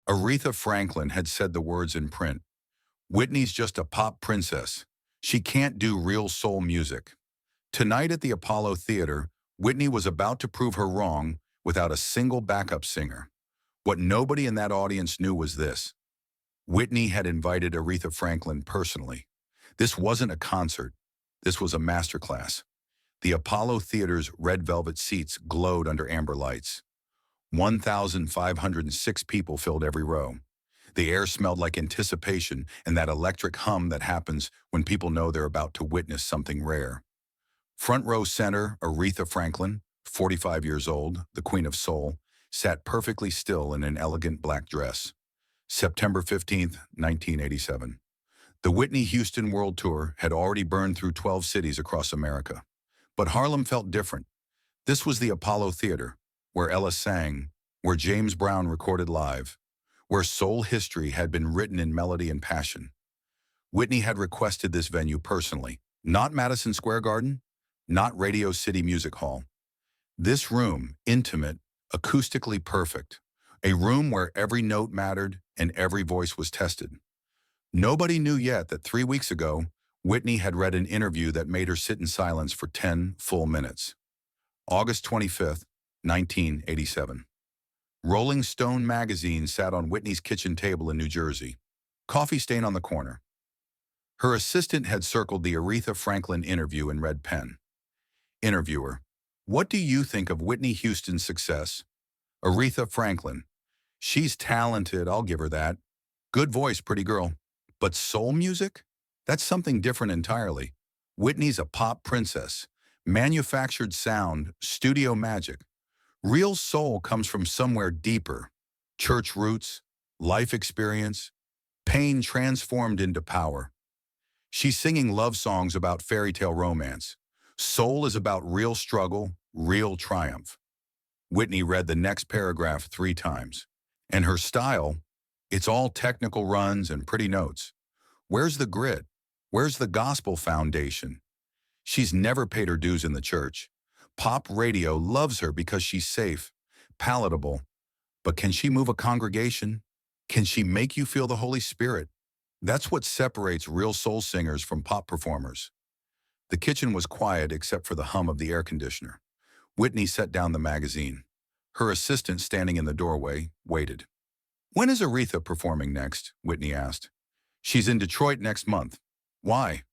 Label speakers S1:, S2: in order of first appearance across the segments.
S1: Aretha Franklin had said the words in print. Whitney's just a pop princess. She can't do real soul music. Tonight at the Apollo Theater, Whitney was about to prove her wrong without a single backup singer. What nobody in that audience knew was this. Whitney had invited Aretha Franklin personally. This wasn't a concert. This was a masterclass. The Apollo Theater's red velvet seats glowed under amber lights. 1,506 people filled every row. The air smelled like anticipation and that electric hum that happens when people know they're about to witness something rare. Front row center, Aretha Franklin, 45 years old, the Queen of Soul, sat perfectly still in an elegant black dress. September 15th, 1987. The Whitney Houston World Tour had already burned through 12 cities across America. But Harlem felt different. This was the Apollo Theater, where Ella sang, where James Brown recorded live, where soul history had been written in melody and passion. Whitney had requested this venue personally, not Madison Square Garden, not Radio City Music Hall. This room, intimate, acoustically perfect, a room where every note mattered and every voice was tested. Nobody knew yet that 3 weeks ago, Whitney had read an interview that made her sit in silence for 10 full minutes. August 25th, 1987. Rolling Stone magazine sat on Whitney's kitchen table in New Jersey, coffee stain on the corner. Her assistant had circled the Aretha Franklin interview in red pen. Interviewer: what do you think of Whitney Houston's success? Aretha Franklin: she's talented, I'll give her that. Good voice, pretty girl. But soul music? That's something different entirely. Whitney's a pop princess. Manufactured sound, studio magic. Real soul comes from somewhere deeper. Church roots, life experience, pain transformed into power. She's singing love songs about fairy tale romance. Soul is about real struggle, real triumph. Whitney read the next paragraph 3 times. And her style, it's all technical runs and pretty notes. Where's the grit? Where's the gospel foundation? She's never paid her dues in the church. Pop radio loves her because she's safe, palatable. But can she move a congregation? Can she make you feel the Holy Spirit? That's what separates real soul singers from pop performers. The kitchen was quiet except for the hum of the air conditioner. Whitney set down the magazine. Her assistant, standing in the doorway, waited. When is Aretha performing next? Whitney asked. She's in Detroit next month. Why?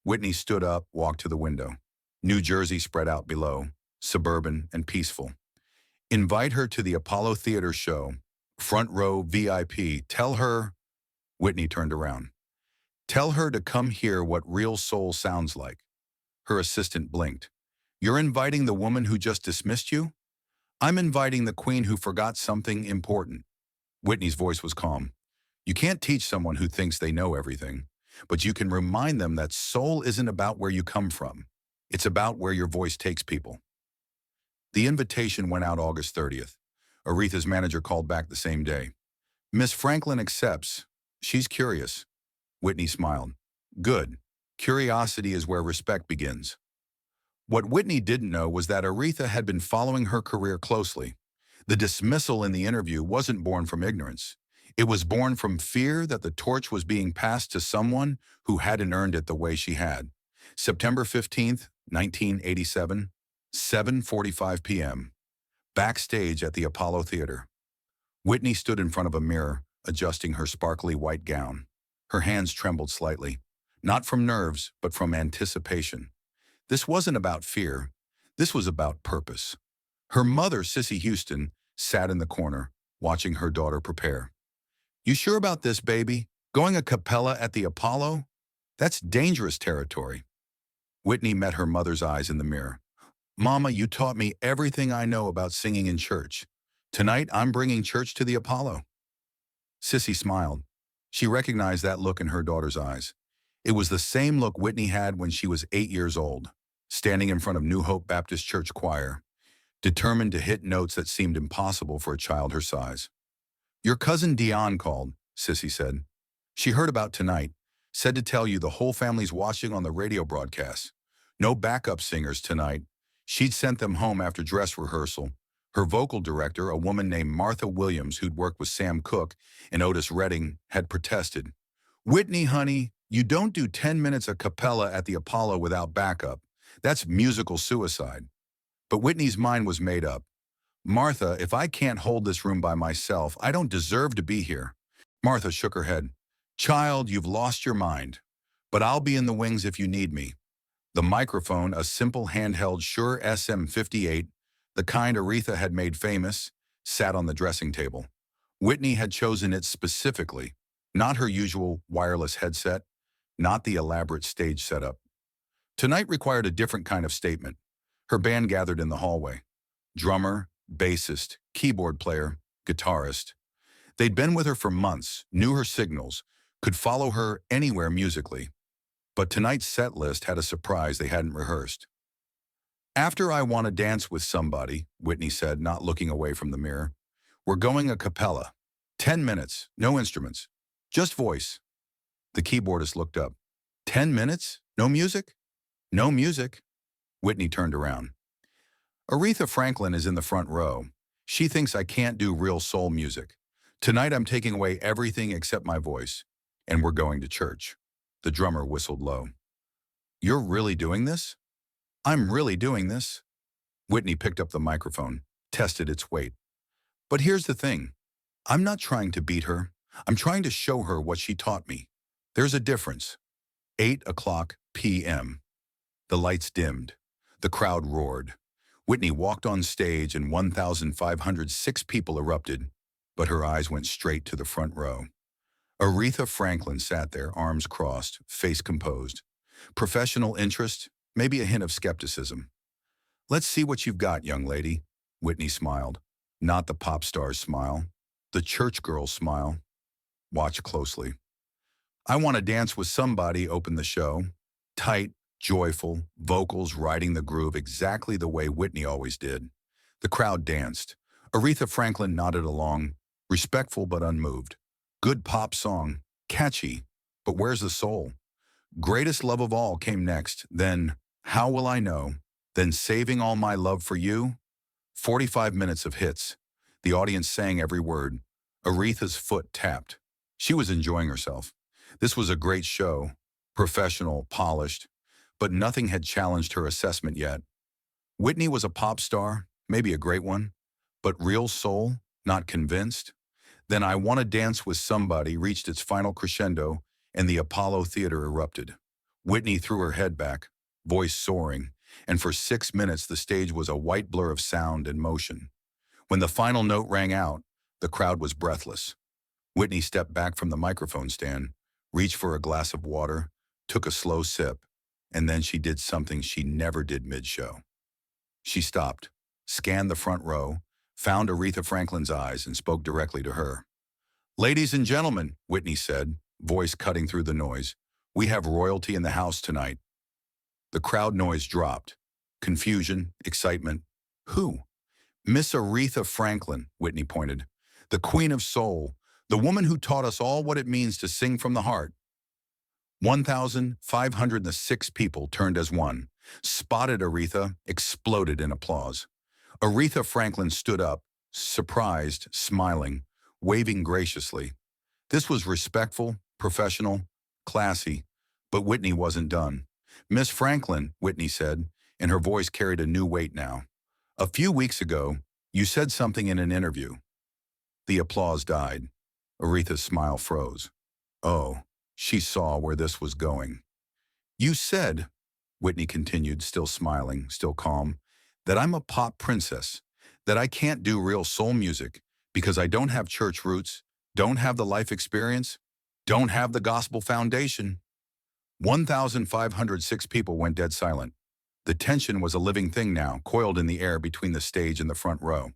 S1: Whitney stood up, walked to the window. New Jersey spread out below, suburban and peaceful. Invite her to the Apollo Theater show. Front row VIP. Tell her... Whitney turned around. Tell her to come hear what real soul sounds like. Her assistant blinked. You're inviting the woman who just dismissed you? I'm inviting the queen who forgot something important. Whitney's voice was calm. You can't teach someone who thinks they know everything, but you can remind them that soul isn't about where you come from. It's about where your voice takes people. The invitation went out August 30th. Aretha's manager called back the same day. Miss Franklin accepts. She's curious. Whitney smiled. Good. Curiosity is where respect begins. What Whitney didn't know was that Aretha had been following her career closely. The dismissal in the interview wasn't born from ignorance. It was born from fear that the torch was being passed to someone who hadn't earned it the way she had. September 15th, 1987, 7:45 p.m. Backstage at the Apollo Theater. Whitney stood in front of a mirror, adjusting her sparkly white gown. Her hands trembled slightly, not from nerves, but from anticipation. This wasn't about fear. This was about purpose. Her mother, Sissy Houston, sat in the corner, watching her daughter prepare. You sure about this, baby? Going a cappella at the Apollo? That's dangerous territory. Whitney met her mother's eyes in the mirror. Mama, you taught me everything I know about singing in church. Tonight, I'm bringing church to the Apollo. Sissy smiled. She recognized that look in her daughter's eyes. It was the same look Whitney had when she was 8 years old, standing in front of New Hope Baptist Church choir, determined to hit notes that seemed impossible for a child her size. Your cousin Dion called, Sissy said. She heard about tonight, said to tell you the whole family's watching on the radio broadcast. No backup singers tonight. She'd sent them home after dress rehearsal. Her vocal director, a woman named Martha Williams who'd worked with Sam Cooke and Otis Redding, had protested. "Whitney, honey, you don't do 10 minutes a cappella at the Apollo without backup. That's musical suicide." But Whitney's mind was made up. "Martha, if I can't hold this room by myself, I don't deserve to be here." Martha shook her head. "Child, you've lost your mind. But I'll be in the wings if you need me." The microphone, a simple handheld Shure SM58, the kind Aretha had made famous, sat on the dressing table. Whitney had chosen it specifically, not her usual wireless headset, not the elaborate stage setup. Tonight required a different kind of statement. Her band gathered in the hallway. Drummer, bassist, keyboard player, guitarist. They'd been with her for months, knew her signals, could follow her anywhere musically. But tonight's set list had a surprise they hadn't rehearsed. "After I Want to Dance with Somebody," Whitney said, not looking away from the mirror, "we're going a cappella. 10 minutes, no instruments, just voice." The keyboardist looked up. 10 minutes? No music? No music. Whitney turned around. "Aretha Franklin is in the front row. She thinks I can't do real soul music. Tonight I'm taking away everything except my voice, and we're going to church." The drummer whistled low. "You're really doing this?" "I'm really doing this." Whitney picked up the microphone, tested its weight. "But here's the thing. I'm not trying to beat her. I'm trying to show her what she taught me. There's a difference." 8:00 p.m. The lights dimmed. The crowd roared. Whitney walked on stage and 1,506 people erupted, but her eyes went straight to the front row. Aretha Franklin sat there, arms crossed, face composed. Professional interest, maybe a hint of skepticism. "Let's see what you've got, young lady." Whitney smiled. Not the pop star's smile, the church girl's smile. Watch closely. "I Want to Dance with Somebody" opened the show. Tight, joyful, vocals riding the groove exactly the way Whitney always did. The crowd danced. Aretha Franklin nodded along, respectful but unmoved. Good pop song, catchy, but where's the soul? Greatest Love of All came next, then How Will I Know, then Saving All My Love for You. 45 minutes of hits. The audience sang every word. Aretha's foot tapped. She was enjoying herself. This was a great show, professional, polished, but nothing had challenged her assessment yet. Whitney was a pop star, maybe a great one, but real soul, not convinced. Then I Want to Dance with Somebody reached its final crescendo, and the Apollo Theater erupted. Whitney threw her head back, voice soaring, and for 6 minutes the stage was a white blur of sound and motion. When the final note rang out, the crowd was breathless. Whitney stepped back from the microphone stand, reached for a glass of water, took a slow sip, and then she did something she never did mid-show. She stopped, scanned the front row, found Aretha Franklin's eyes, and spoke directly to her. "Ladies and gentlemen," Whitney said, voice cutting through the noise, "we have royalty in the house tonight." The crowd noise dropped. Confusion, excitement. Who? "Miss Aretha Franklin," Whitney pointed. "The Queen of Soul, the woman who taught us all what it means to sing from the heart." 1,506 people turned as one. Spotted Aretha, exploded in applause. Aretha Franklin stood up, surprised, smiling, waving graciously. This was respectful, professional, classy, but Whitney wasn't done. "Miss Franklin," Whitney said, and her voice carried a new weight now. "A few weeks ago, you said something in an interview." The applause died. Aretha's smile froze. Oh, she saw where this was going. "You said," Whitney continued, still smiling, still calm, "that I'm a pop princess, that I can't do real soul music because I don't have church roots, don't have the life experience, don't have the gospel foundation." 1,506 people went dead silent. The tension was a living thing now, coiled in the air between the stage and the front row.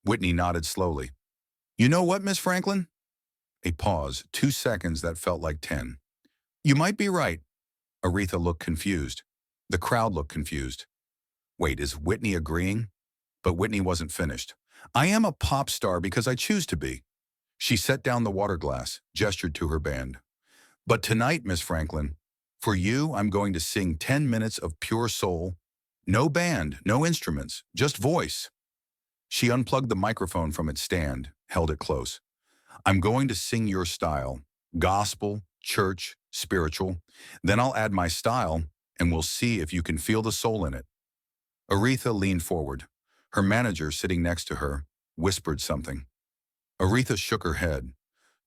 S1: Whitney nodded slowly. "You know what, Miss Franklin?" A pause, 2 seconds that felt like 10. "You might be right." Aretha looked confused. The crowd looked confused. Wait, is Whitney agreeing? But Whitney wasn't finished. "I am a pop star because I choose to be." She set down the water glass, gestured to her band. "But tonight, Miss Franklin, for you, I'm going to sing 10 minutes of pure soul. No band, no instruments, just voice." She unplugged the microphone from its stand, held it close. I'm going to sing your style, gospel, church, spiritual. Then I'll add my style, and we'll see if you can feel the soul in it. Aretha leaned forward. Her manager, sitting next to her, whispered something. Aretha shook her head.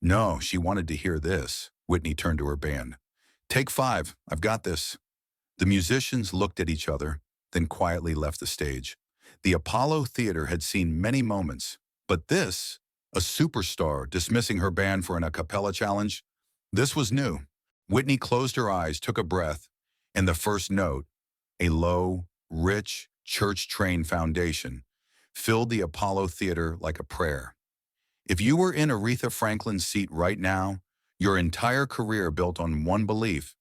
S1: No, she wanted to hear this. Whitney turned to her band. Take 5, I've got this. The musicians looked at each other, then quietly left the stage. The Apollo Theater had seen many moments, but this, a superstar dismissing her band for an a cappella challenge, this was new. Whitney closed her eyes, took a breath, and the first note, a low, rich, church-trained foundation, filled the Apollo Theater like a prayer. If you were in Aretha Franklin's seat right now, your entire career built on one belief,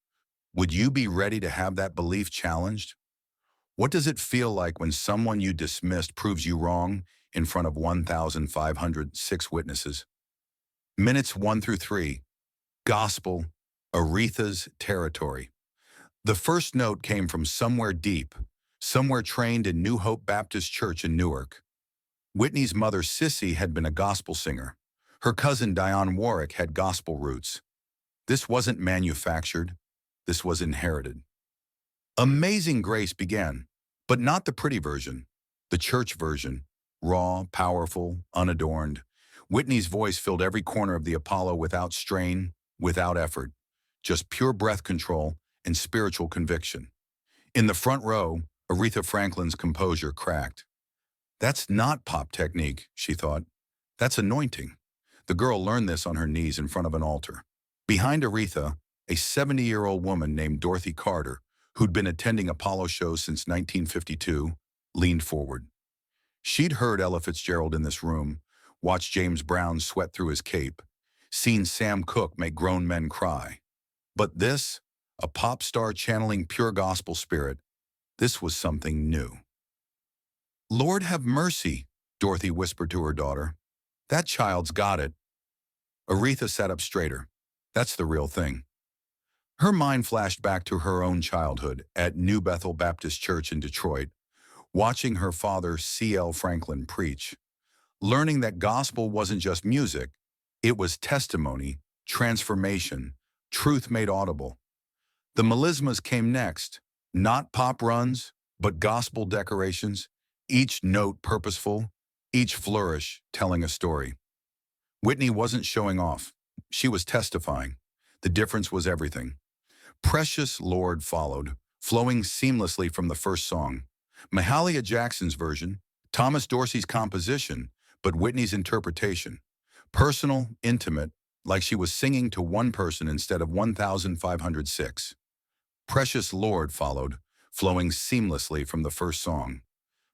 S1: would you be ready to have that belief challenged? What does it feel like when someone you dismissed proves you wrong in front of 1,506 witnesses? Minutes 1 through 3. Gospel, Aretha's territory. The first note came from somewhere deep, somewhere trained in New Hope Baptist Church in Newark. Whitney's mother, Sissy, had been a gospel singer. Her cousin, Dionne Warwick, had gospel roots. This wasn't manufactured. This was inherited. Amazing Grace began, but not the pretty version, the church version, raw, powerful, unadorned. Whitney's voice filled every corner of the Apollo without strain, without effort, just pure breath control and spiritual conviction. In the front row, Aretha Franklin's composure cracked. That's not pop technique, she thought. That's anointing. The girl learned this on her knees in front of an altar. Behind Aretha, a 70-year-old woman named Dorothy Carter, who'd been attending Apollo shows since 1952, leaned forward. She'd heard Ella Fitzgerald in this room, watched James Brown sweat through his cape, seen Sam Cooke make grown men cry. But this, a pop star channeling pure gospel spirit, this was something new. Lord have mercy, Dorothy whispered to her daughter. That child's got it. Aretha sat up straighter. That's the real thing. Her mind flashed back to her own childhood at New Bethel Baptist Church in Detroit, watching her father, C.L. Franklin, preach, learning that gospel wasn't just music, it was testimony, transformation, truth made audible. The melismas came next, not pop runs, but gospel decorations, each note purposeful, each flourish telling a story. Whitney wasn't showing off. She was testifying. The difference was everything. Precious Lord followed, flowing seamlessly from the first song. Mahalia Jackson's version, Thomas Dorsey's composition, but Whitney's interpretation. Personal, intimate, like she was singing to one person instead of 1,506. Precious Lord followed, flowing seamlessly from the first song.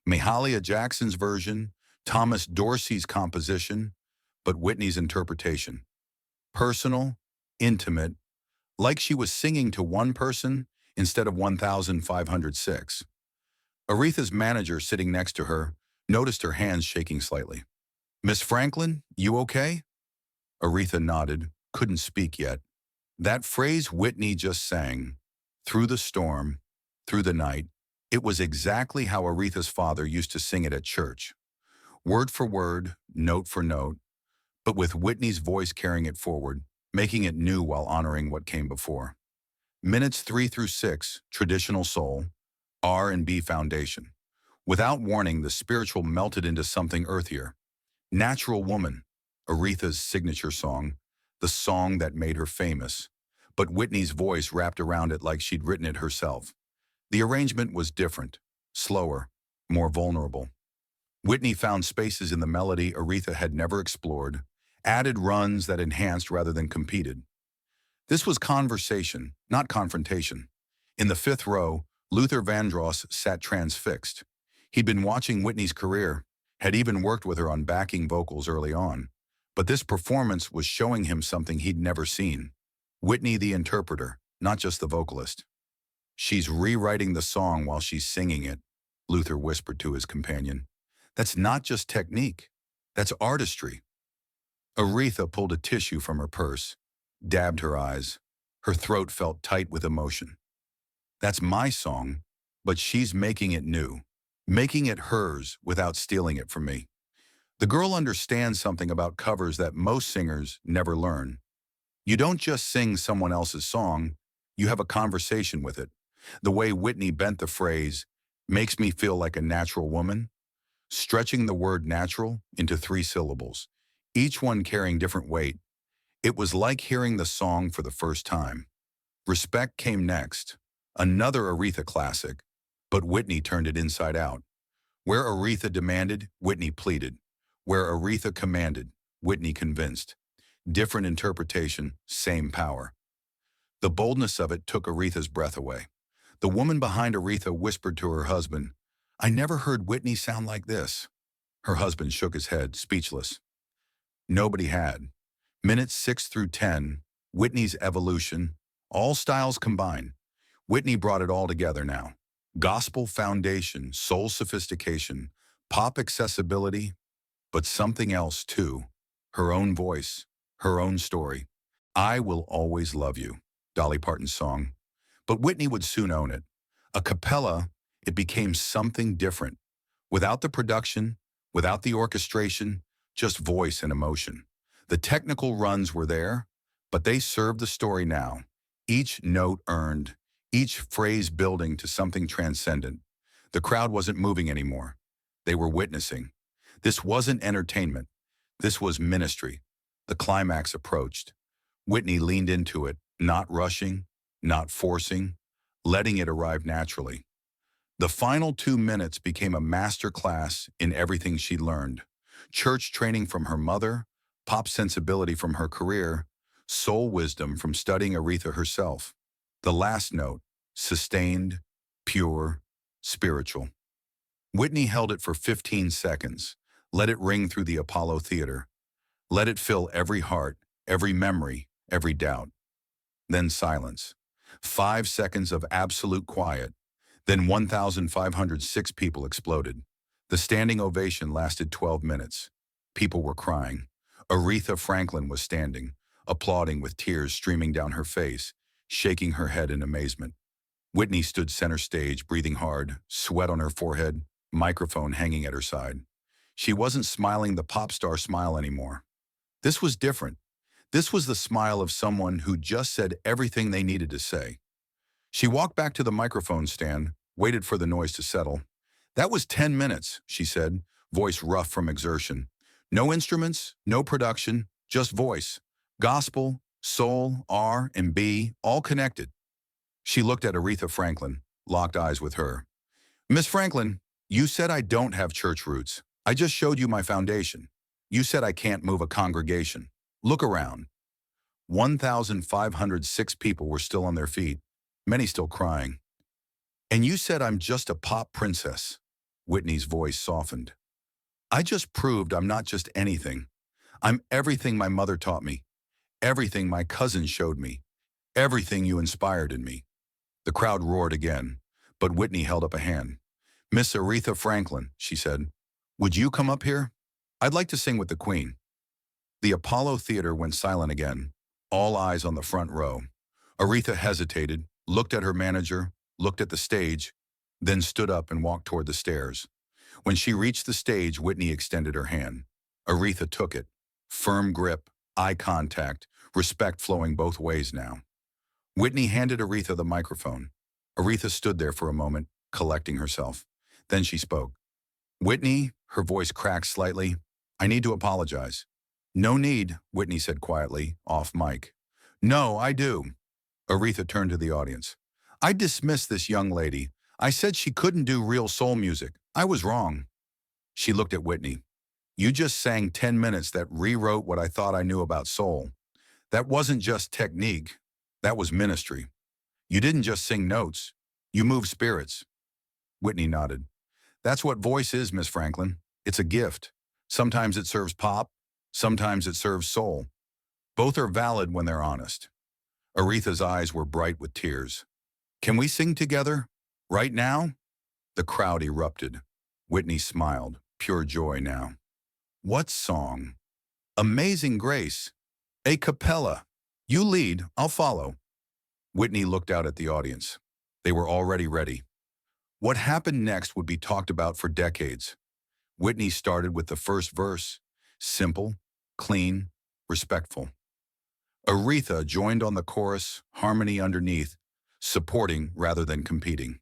S1: Mahalia Jackson's version, Thomas Dorsey's composition, but Whitney's interpretation. Personal, intimate, like she was singing to one person instead of 1,506. Aretha's manager, sitting next to her, noticed her hands shaking slightly. Miss Franklin, you okay? Aretha nodded, couldn't speak yet. That phrase Whitney just sang, through the storm, through the night, it was exactly how Aretha's father used to sing it at church. Word for word, note for note, but with Whitney's voice carrying it forward, making it new while honoring what came before. Minutes 3 through 6, traditional soul, R&B foundation. Without warning, the spiritual melted into something earthier. Natural Woman, Aretha's signature song, the song that made her famous, but Whitney's voice wrapped around it like she'd written it herself. The arrangement was different, slower, more vulnerable. Whitney found spaces in the melody Aretha had never explored, added runs that enhanced rather than competed. This was conversation, not confrontation. In the fifth row, Luther Vandross sat transfixed. He'd been watching Whitney's career, had even worked with her on backing vocals early on, but this performance was showing him something he'd never seen. Whitney the interpreter, not just the vocalist. She's rewriting the song while she's singing it, Luther whispered to his companion. That's not just technique, that's artistry. Aretha pulled a tissue from her purse, dabbed her eyes. Her throat felt tight with emotion. That's my song, but she's making it new, making it hers without stealing it from me. The girl understands something about covers that most singers never learn. You don't just sing someone else's song, you have a conversation with it. The way Whitney bent the phrase, makes me feel like a natural woman, stretching the word natural into 3 syllables, each one carrying different weight. It was like hearing the song for the first time. Respect came next, another Aretha classic, but Whitney turned it inside out. Where Aretha demanded, Whitney pleaded. Where Aretha commanded, Whitney convinced. Different interpretation, same power. The boldness of it took Aretha's breath away. The woman behind Aretha whispered to her husband, "I never heard Whitney sound like this." Her husband shook his head, speechless. Nobody had. Minutes 6 through 10, Whitney's evolution, all styles combined. Whitney brought it all together now. Gospel foundation, soul sophistication, pop accessibility, but something else too. Her own voice, her own story. I Will Always Love You, Dolly Parton's song. But Whitney would soon own it. A cappella, it became something different. Without the production, without the orchestration, just voice and emotion. The technical runs were there, but they served the story now. Each note earned, each phrase building to something transcendent. The crowd wasn't moving anymore. They were witnessing. This wasn't entertainment. This was ministry. The climax approached. Whitney leaned into it, not rushing, not forcing, letting it arrive naturally. The final 2 minutes became a master class in everything she learned. Church training from her mother, pop sensibility from her career, soul wisdom from studying Aretha herself. The last note, sustained, pure, spiritual. Whitney held it for 15 seconds. Let it ring through the Apollo Theater. Let it fill every heart, every memory, every doubt. Then silence. 5 seconds of absolute quiet. Then 1,506 people exploded. The standing ovation lasted 12 minutes. People were crying. Aretha Franklin was standing, applauding with tears streaming down her face, shaking her head in amazement. Whitney stood center stage, breathing hard, sweat on her forehead, microphone hanging at her side. She wasn't smiling the pop star smile anymore. This was different. This was the smile of someone who just said everything they needed to say. She walked back to the microphone stand, waited for the noise to settle. "That was 10 minutes, she said, voice rough from exertion. No instruments, no production, just voice. Gospel, soul, R&B, all connected." She looked at Aretha Franklin, locked eyes with her. "Miss Franklin, you said I don't have church roots. I just showed you my foundation. You said I can't move a congregation. Look around." 1,506 people were still on their feet, many still crying. "And you said I'm just a pop princess." Whitney's voice softened. "I just proved I'm not just anything. I'm everything my mother taught me, everything my cousin showed me, everything you inspired in me." The crowd roared again, but Whitney held up a hand. "Miss Aretha Franklin," she said, "would you come up here? I'd like to sing with the Queen." The Apollo Theater went silent again, all eyes on the front row. Aretha hesitated, looked at her manager, looked at the stage, then stood up and walked toward the stairs. When she reached the stage, Whitney extended her hand. Aretha took it. Firm grip, eye contact, respect flowing both ways now. Whitney handed Aretha the microphone. Aretha stood there for a moment, collecting herself. Then she spoke. "Whitney," her voice cracked slightly, "I need to apologize." "No need," Whitney said quietly, off mic. "No, I do." Aretha turned to the audience. "I dismissed this young lady. I said she couldn't do real soul music. I was wrong." She looked at Whitney. "You just sang 10 minutes that rewrote what I thought I knew about soul. That wasn't just technique. That was ministry. You didn't just sing notes. You moved spirits." Whitney nodded. "That's what voice is, Miss Franklin. It's a gift. Sometimes it serves pop. Sometimes it serves soul. Both are valid when they're honest." Aretha's eyes were bright with tears. "Can we sing together? Right now?" The crowd erupted. Whitney smiled, pure joy now. "What song?" "Amazing Grace. A cappella. You lead, I'll follow." Whitney looked out at the audience. They were already ready. What happened next would be talked about for decades. Whitney started with the first verse, simple, clean, respectful. Aretha joined on the chorus, harmony underneath, supporting rather than competing.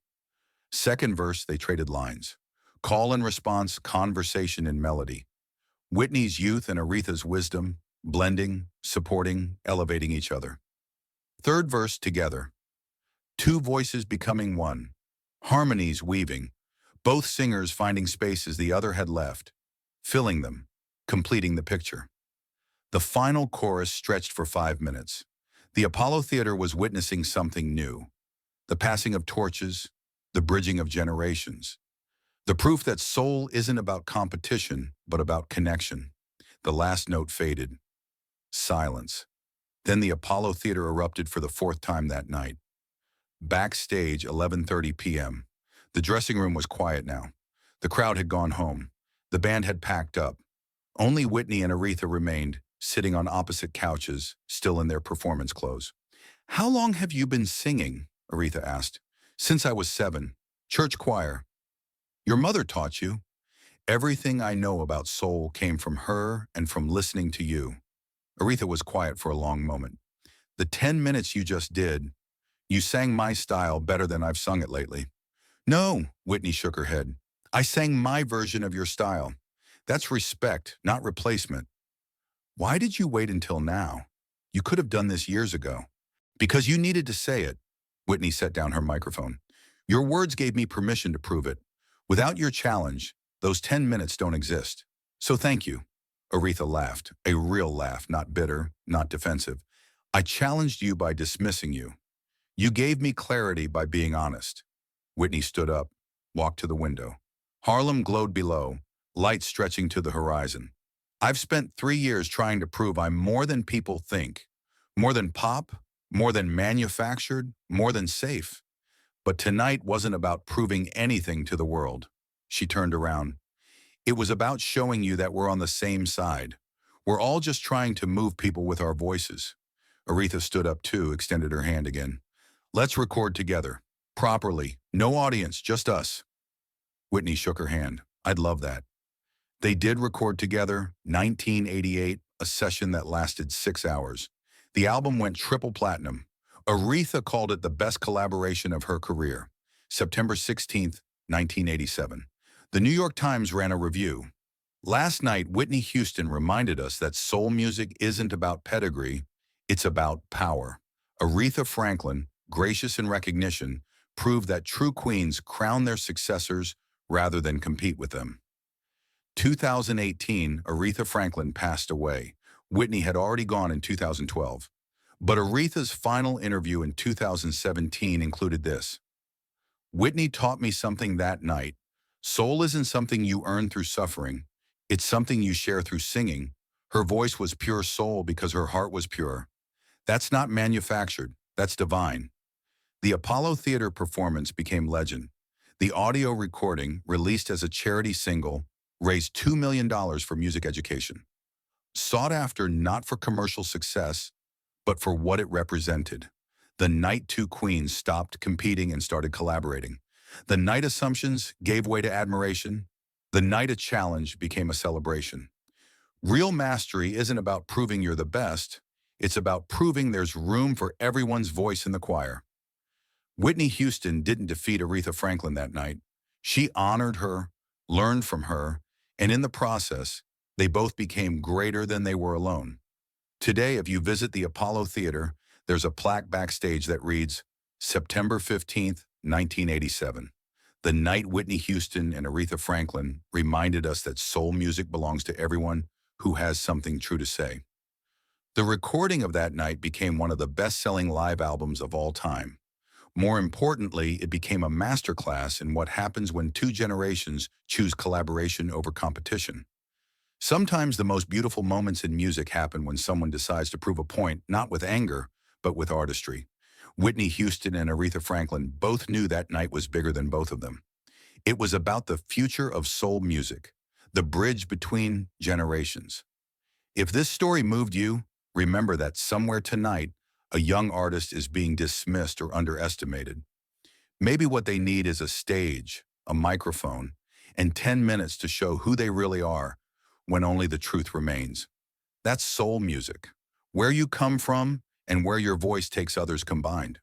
S1: Second verse, they traded lines. Call and response, conversation and melody. Whitney's youth and Aretha's wisdom, blending, supporting, elevating each other. Third verse, together. Two voices becoming one. Harmonies weaving. Both singers finding spaces the other had left, filling them, completing the picture. The final chorus stretched for 5 minutes. The Apollo Theater was witnessing something new. The passing of torches, the bridging of generations. The proof that soul isn't about competition, but about connection. The last note faded. Silence. Then the Apollo Theater erupted for the fourth time that night. Backstage, 11:30 p.m. The dressing room was quiet now. The crowd had gone home. The band had packed up. Only Whitney and Aretha remained, sitting on opposite couches, still in their performance clothes. "How long have you been singing?" Aretha asked. "Since I was 7. Church choir." "Your mother taught you." "Everything I know about soul came from her and from listening to you." Aretha was quiet for a long moment. "The 10 minutes you just did, you sang my style better than I've sung it lately." "No," Whitney shook her head. "I sang my version of your style. That's respect, not replacement." "Why did you wait until now? You could have done this years ago." "Because you needed to say it." Whitney set down her microphone. "Your words gave me permission to prove it. Without your challenge, those 10 minutes don't exist. So thank you." Aretha laughed, a real laugh, not bitter, not defensive. "I challenged you by dismissing you. You gave me clarity by being honest." Whitney stood up, walked to the window. Harlem glowed below, light stretching to the horizon. "I've spent 3 years trying to prove I'm more than people think. More than pop, more than manufactured, more than safe. But tonight wasn't about proving anything to the world." She turned around. "It was about showing you that we're on the same side. We're all just trying to move people with our voices." Aretha stood up too, extended her hand again. "Let's record together. Properly. No audience, just us." Whitney shook her hand. "I'd love that." They did record together, 1988, a session that lasted 6 hours. The album went triple platinum. Aretha called it the best collaboration of her career. September 16th, 1987. The New York Times ran a review. "Last night, Whitney Houston reminded us that soul music isn't about pedigree, it's about power." Aretha Franklin, gracious in recognition, proved that true queens crown their successors rather than compete with them. 2018, Aretha Franklin passed away. Whitney had already gone in 2012. But Aretha's final interview in 2017 included this. "Whitney taught me something that night. Soul isn't something you earn through suffering. It's something you share through singing. Her voice was pure soul because her heart was pure. That's not manufactured. That's divine." The Apollo Theater performance became legend. The audio recording, released as a charity single, raised $2 million for music education. Sought after not for commercial success, but for what it represented. The night two queens stopped competing and started collaborating. The night assumptions gave way to admiration. The night a challenge became a celebration. Real mastery isn't about proving you're the best. It's about proving there's room for everyone's voice in the choir. Whitney Houston didn't defeat Aretha Franklin that night. She honored her, learned from her, and in the process, they both became greater than they were alone. Today, if you visit the Apollo Theater, there's a plaque backstage that reads, September 15th, 1987. The night Whitney Houston and Aretha Franklin reminded us that soul music belongs to everyone who has something true to say. The recording of that night became one of the best-selling live albums of all time. More importantly, it became a masterclass in what happens when two generations choose collaboration over competition. Sometimes the most beautiful moments in music happen when someone decides to prove a point, not with anger, but with artistry. Whitney Houston and Aretha Franklin both knew that night was bigger than both of them. It was about the future of soul music, the bridge between generations. If this story moved you, remember that somewhere tonight, a young artist is being dismissed or underestimated. Maybe what they need is a stage, a microphone, and 10 minutes to show who they really are when only the truth remains. That's soul music, where you come from and where your voice takes others combined.